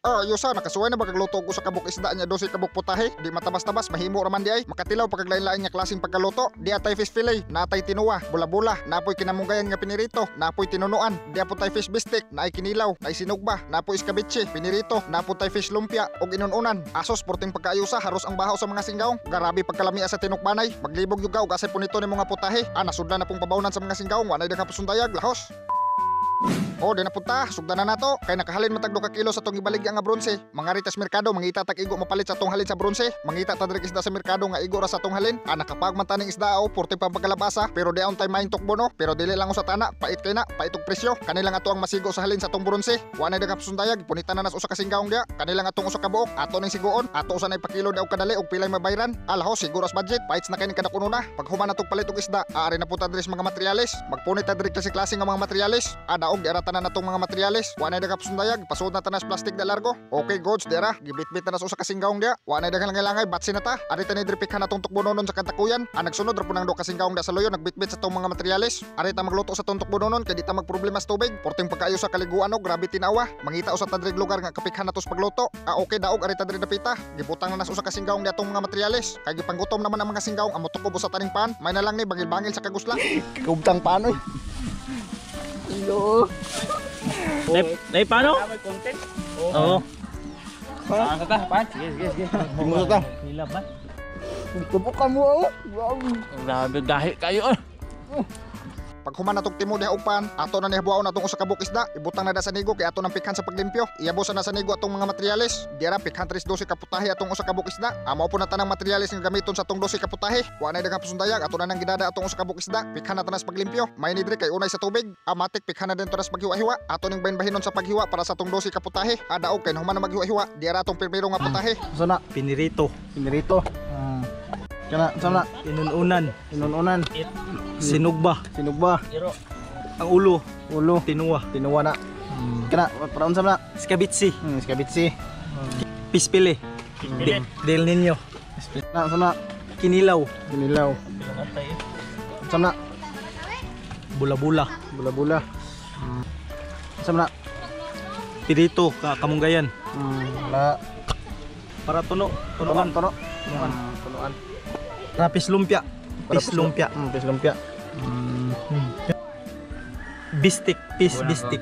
Yusa, nakasuway na pagluto ko sa kabuk isda niya 12 kabuk putahe. Di matabas-tabas, mahimo raman di ay. Makatilaw pagkaglain-lain niya klaseng pagkaluto. Di atay fish fillet, natay tinuwa, bula-bula, napoy kinamunggayan nga pinirito, napoy tinunuan. Di apod tay fish bistek, naay kinilaw, naay sinugba, napoy iskabitsi, pinirito, napod tay fish lumpia og inununan. Asos porting pagkaayusa, haros ang bahaw sa mga singgaong. Garabi pagkalamia sa tinukbanay, maglibog yugaw kasi punito ni mga putahe. Nasudlan na pong pabawnan sa mga singgaong, wanay daghang pasundayag, lahos. Di napunta, sugdan na nato. Kay nakahalin matag 2 kilo sa tong ibaligya nga bronze. Mangari tas merkado, mangita tag igo mapalit sa tong halin sa bronze. Mangita ta direk isda sa merkado nga igo ra sa tong halin. Nakapagman taning isda porte pa pagkalabasa, pero di on tay main tukbo no. Pero dili lang sa tana, pait kay na, paitog presyo. Kanilang ato ang masigo sa halin sa tong bronze. Wa na daghang pasundayag, punitan na nas usa ka singgaong dia. Kanilang atong usa ka buok, ato ning siguon, ato usa nay pakilo daw kadali og pilay mabayran. Alahos siguro as budget, paits na kay ni kada kuno na. Pag human natong palit og isda, aari na puta diri mga materyales. Magpunit ta diri klase nga mga materyales. Daog di aratan na natong mga materyales. Wa na daghang pasundayag, pasud na tanas plastic na largo. Okay, gods dira, gibit-bit na nas usa ka singgaong dia. Wa na daghang langay batsi na ta. Ari ta ni dripikhan natong tukbononon sa katakuyan. Nagsunod ra punang 2 ka singgaong da sa loyo, nagbitbit sa tong mga materyales. Ari ta magluto sa tong tukbononon kay di ta magproblema sa tubig. Porting pagkaayo sa kaliguan og grabe tinawa. Mangita usa ta diri lugar nga kapikhan natos pagluto. Okay daog ari ta diri dapita. Gibutang na nas usa ka singgaong da tong mga materyales. Kay gipanggutom naman ang mga singgaong amo tukob sa taning pan. May na lang ni bangil-bangil sa kagusla. Kubtang paano? Hello. Nay paano? Content. Oo. Ano ta? Pan? Yes. Ano ta? Hilap ba? Tubukan mo. Grabe gahi kayo. Pag human natong timo diha og pan, ato na ni habuaon atong usa ka buk isda, ibutang na da sa nigo kay ato nang pikhan sa paglimpyo. Iyabusan na sa nigo atong mga materyales. Diara pikhan 12 ka putahe atong usa ka buk isda. Mao po na tanang materyales nga gamiton sa atong 12 ka putahe. Wa na daghang pasundayag, ato na nang gidada atong usa ka buk isda. Pikhan na tanas paglimpyo. May ni diri kay unay sa tubig. Matik pikhan na din tanas paghiwa-hiwa. Ato ning bahin-bahinon sa paghiwa para sa atong 12 ka putahe. Daog kay human na maghiwa-hiwa. Diara atong pirmiro nga putahe. Sana Pinirito. Kana sana Inununan. inununan. Sinugba. Sinugba. Ang ulo. Ulo. Tinuwa. Tinuwa na. Kana paraon sa na. Skabitsi. Skabitsi. Pispile. Del Nino. Sana Kinilaw. ginilaw. Sana Bula-bula. bula-bula. Sana Pirito. Kamunggayan. la Para tunuan. tunuan. Tunuan. Rapis lumpia. Pislumpia. Pislumpia. Bistik. Bistik.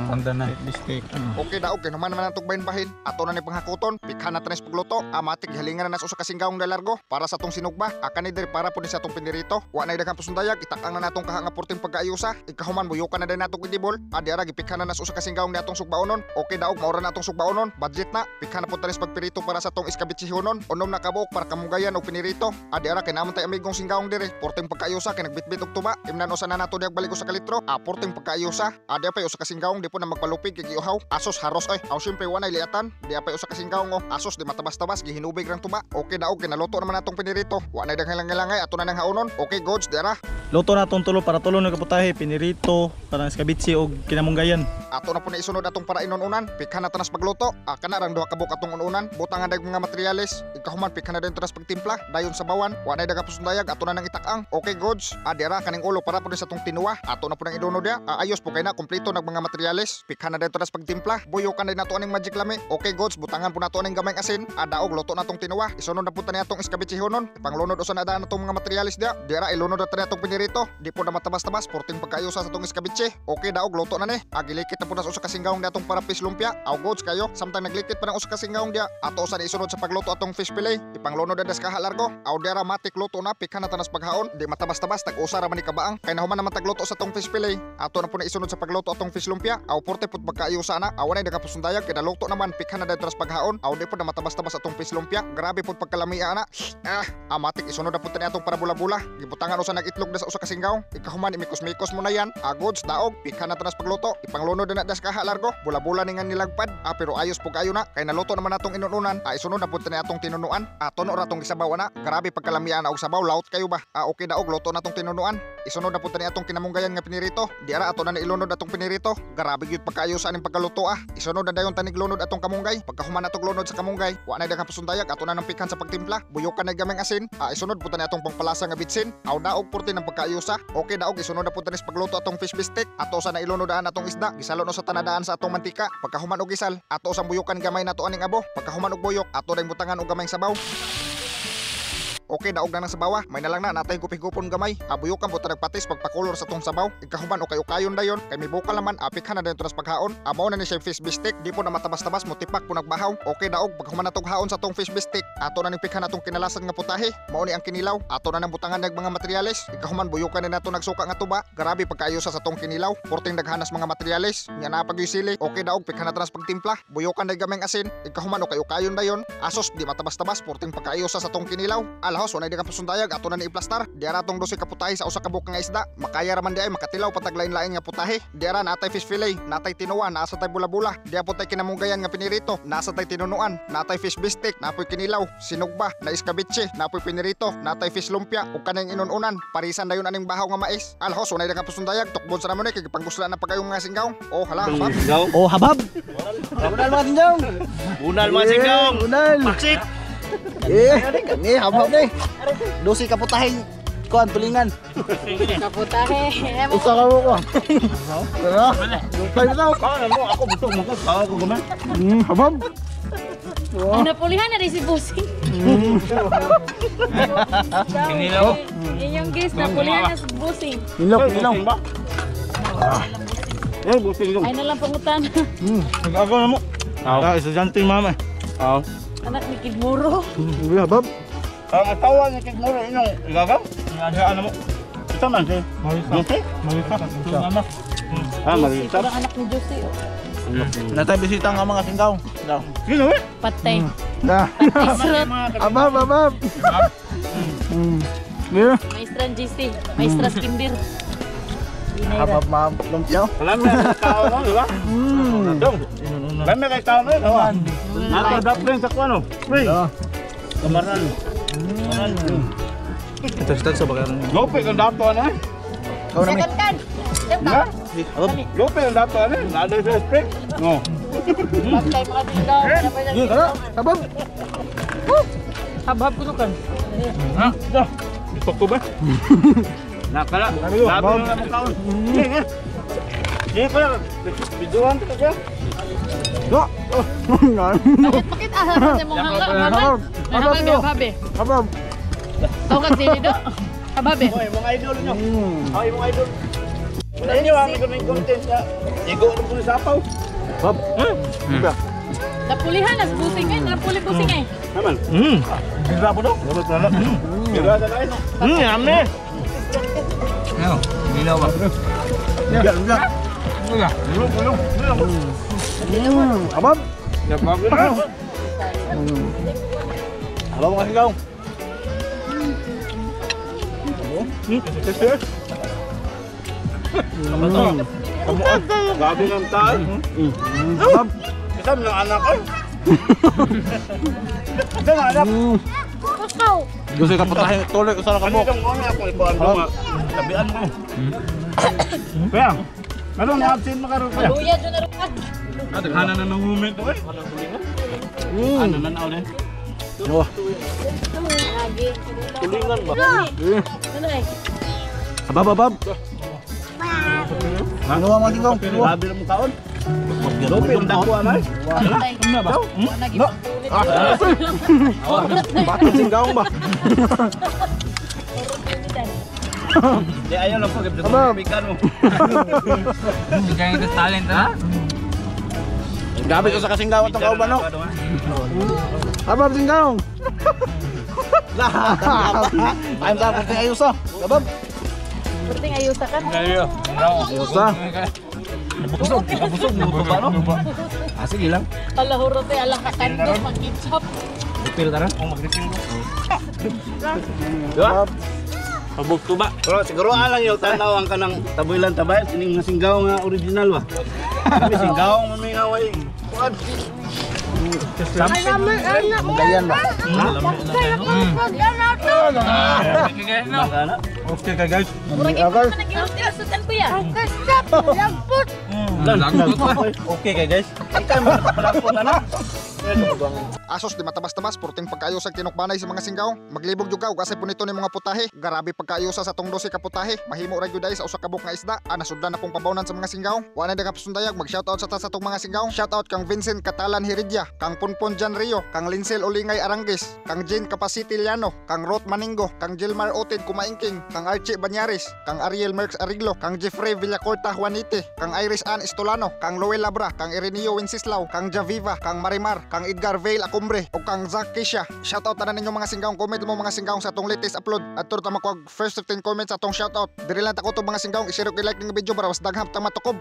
Tanda na. Bistik. Okay daog kay human naman natong bahin-bahin. Ato na ni panghakuton, pikhan na tanis pagluto. Matik halingan na nas usa ka singgaong da largo para sa atong sinugba. Kani diri para pud sa atong pinirito. Wa na daghang pasundayag, itak-ang na natong kaha nga porting pagkaayusa. Ikahuman buyokan na din natong idibol. Diara gipikhan na nas usa ka singgaong ni atong sugbaonon. Okay daog maura na atong sugbaonon. Budget na, pikhan na pud tanis pagpirito para sa atong iskabitsihonon. Unom na kabuok para kamunggayan og pinirito. Diara kay namon tay amigong singgaong diri. Porting pagkaayusa kay nagbitbit og tuba. Imnan usa na nato diag balik sa kalitro. Porting pagkaayusa. Di pa usa ka singgaong di po na magpalupig kay giuhaw. Asos haros ay. Aw syempre wa na liatan. Di pa usa ka singgaong Asos di matabas-tabas gihinubig rang tuba. Okay daog kinaluto naman natong pinirito. Wa na daghang langay ato na nang haonon. Okay gods dira. Luto na itong tulo para tulo ng kaputahe. Pinirito. Parang skabitsi o kinamunggayan. Ato na po na isunod atong para inununan. Pikhan na tanas pagluto. Kana rang duha ka buk atong ununan. Butang nga dag mga materyales. Ikahuman pikhan na din tanas pagtimpla. Dayon sa bawan. Wa na daghang pasundayag ato na nang itak-ang. Okay gods. Dira kaning ulo para po sa atong tinuwa. Ato na po nang idunod dia. Ayos po kay na kompleto nag mga materyales. Pikhan na din tanas pagtimpla. Buyokan din nato aning magic lami. Okay gods, butangan po nato aning gamay asin. Daog luto natong tinuwa. Isunod na po tani atong iskabitsihonon. Ipanglunod usa na daan natong mga materyales dia. Dira ilunod na tani atong pinirito. Di po na matabas-tabas porting pagkaayusa sa atong iskabitsi. Okay daog luto na ni. Gilikit na po na sa usa ka singgaong datong para fish lumpia. Gods kayo, samtang naglikit pa ng usa ka singgaong dia. Ato usa na isunod sa pagluto atong fish fillet. Ipanglunod na das kaha largo. Dira matik luto na pikhan na tanas paghaon. Di matabas-tabas tag-usa ra man ni kabaang. Kay nahuman naman tagluto sa atong fish fillet. Ato na po na isunod sa pagluto atong fish lumpia. Porte pud pagkaayusa na. Awan ay nagapusundayag kay naluto naman pikhan na dayon tanas paghaon. Di po na matabas-tabas atong fish lumpia. Grabe pud pagkalamia na. Matik isunod na pud tani atong para bula-bula. Gibutangan usa nagitlog da sa usa ka singgaong. Ikahuman imikos-mikos mo na yan. Goods daog pikhan na tanas pagluto. Ipanglunod na das kaha largo. Bula-bula ni nga nilagpad. Pero ayos po kayo na. Kay naluto naman atong inununan. Isunod na pud tani atong tinunuan. Tuno ra tong gisabaw na. Grabe pagkalamia na og sabaw laut kayo ba. Okay daog luto na tong tinunuan. Isunod na pud tani atong kinamunggayan nga pinirito. Diara ato na ilunod atong pinirito. Grabe gyud pagkaayos sa aning pagkaluto Isunod na dayon tanig lunod atong kamunggay. Pagkahuman natong lunod sa kamunggay, wa na daghang pasundayag ato na nang pikhan sa pagtimpla. Buyokan na gamay asin. Isunod pud tani atong pangpalasa nga bitsin. Daog porti ng pagkaayusa. Okay daog isunod na pud tani sa pagluto atong fish bistek. Ato sa na ilunod atong isda. Gisala isalo no sa tanadaan sa atong mantika. Pagkahuman og gisal, ato usang buyukan gamay nato aning abo. Pagkahuman og buyok, ato dayng butangan og gamayng sabaw. Okay, daog na ng sabawa. May nalang na natay gupig-gupon gamay. Abuyukan po nagpatis pagpakulor sa tong sabaw. Ikahuman o kayo-kayon dayon. Kay may bukal naman apik na dayon tunas paghaon. Amaw na ni siya fish bistik. Di po na matabas-tabas mo tipak po nagbahaw. Okay, daog paghuman natong haon sa tong fish bistik. Ato na ning pikhan natong kinalasan nga putahe. Mao ni ang kinilaw. Ato na nang butangan ng mga materyales. Ikahuman buyukan ni nato nagsuka nga tuba. Grabe pagkaayo sa tong kinilaw. Porting daghanas mga materyales. Nya na pagyusili. Okay, daog pikhan na tanas pagtimpla. Buyukan day gamay asin. Ikahuman o kayo-kayon dayon. Asos di matabas-tabas porting pagkaayo sa tong kinilaw. Alahos unay di ka pasundayag ato na ni iplastar. Diara tong 12 ka putahe sa usa ka bukang nga isda. Makaya raman di ay makatilaw patag lain-lain nga putahe. Diara natay fish fillet, natay tinuwa, nasa tay bula-bula. Diya po tay kinamunggayan nga pinirito, nasa tay tinunuan, natay fish bistik, napoy kinilaw, sinugba, na iskabitse, napoy pinirito, natay fish lumpia ug kanang inununan. Parisan dayon aning bahaw nga mais. Alhos unay ka pasundayag tukbon sa namon kay panggusla na pagayong mga singgaw. Oh hala, habab. Oh, habab. Bunal mga singgong. Bunal mga singgong. Bunal. Maksit. Kani habab ni. 12 ka putahe kuan tulingan. Kaputahe. Usa ka mo ko. Pero, tayo daw. Mo ako busog mo ko guman. Habab. Napulihan na rin si Busing. Kinilaw. Inyong guys, napulihan na si Busing. Ilaw. Eh busing yung. Ay na lang pangutan. Nag-agaw na mo. Ah, estudyante mama. Ah. Anak ni Kidmuro. Habab. Ang asawa ni Kigmuro inyong igagaw? Ano mo? Ito man si Jose? Marisa. Mama. Ah, Marisa. Parang anak ni Josie. Natay bisita nga mga singgaw. Daw. Sino eh? Patay. Da. Maestro. Habab. Yeah. Maestran GC. Maestras Kimbir. Habab ma'am. Lumpia. Alam na tao no, di ba? Dong. Alam na kay tao no, di ba? Nakadap din sa kuano. Pre. Kamaran. Ito sa bakaran. Lope kang dato na. Kau na mi. Second kan. Ha? Lope kang dato na. Nada sa spec. No. Patay mga tindaw. Habab. Habab ko kan. Ha? Ito ko ba? Nakala. Labi na mo kaon. Sige pala. Biduan ka siya. Yo. Bakit asa sa mong hanggang? Hababe. Habab. Tawag ka sini do. Hababe. Oy, mga idol nyo. Oy, mga idol. Wala niyo ang may content ya. Igo ko sa sapaw. Habab. Napulihan na si Busing eh. Napuli Busing eh. Naman. Bira po daw. Kira sa lain. Yummy. Ano? Dilaw ba? Bira. Habab. Habab mga singgaw. Gabi ng tayo. Habab. Kasama ng anak ko. Ito na anak. Gusto ka patahin tuloy ko sana kamo. Anong mga ako ibuan mo nga. Tabian mo. Kaya, anong na-absent makaroon kaya? Luya dyan na rupag. Taghanan na ng moment to eh. Ano na na ulit? Oh. Lagi. Tulingan ba? Ano eh? Habab. Ano ang mga singgaw? Gabi ng taon. Lope ang dako anay. Patay. Ano ba? Bakit singgaw ba? Di ayaw lang po. Habab. Pikan mo. Bigyan kita talent ha? Gabi ko sa kasinggaw itong kauban no? Habab singgaw. I'm dapat ni ayuso. Habab. Berting ayusa kan? Ayuso. Busog mo ba no? Sige lang. Ala hurot eh. Ala kakando. Mag-kitchup. Dipil tara. Kung mag-dipil mo. Habab. Pabog to ba? Pero siguro alang yung tanaw ang kanang tabuilan tabay. Sining singgaw nga original ba? Kami singgaw may ngaway. Kuan. Gayan ba? Magana. Okay ka guys. Murag ito na nag-inusutan ko yan. Lagot pa. Okay ka guys. Kaya mo napalapot na. Asos di matabas-tabas purting pagkaayos sa kinukbanay sa mga singgaw. Maglibog jud ka ug asay punito ni mga putahe. Grabe pagkaayos sa tong 12 ka putahe. Mahimo ra gyud sa usa ka buk nga isda. Nasudlan na pong pabawnan sa mga singgaw. Wa na daga pasundayag mag-shoutout sa tong mga singgaw. Shoutout kang Vincent Catalan Heredia, kang Punpon Jan Rio, kang Linsel Olingay Arangues, kang Jane Capacitiliano, kang Ruth Maningo, kang Gilmar Oted Kumaingking, kang Archie Banyares, kang Ariel Merx Ariglo, kang Jeffrey Villacorta Juanite, kang Iris Ann Estolano, kang Loel Labra, kang Ireneo Wenceslao, kang Javiva, kang Marimar, kang Edgar Vale Acumbre, o kang Zach Keisha. Shoutout na ninyo mga singgaw. Comment mo mga singgaw sa atong latest upload. At turut na makuha first 15 comments sa atong shoutout. Diri lang tako to mga singgaw. I-share og i-like ng video para mas daghang tamatukog.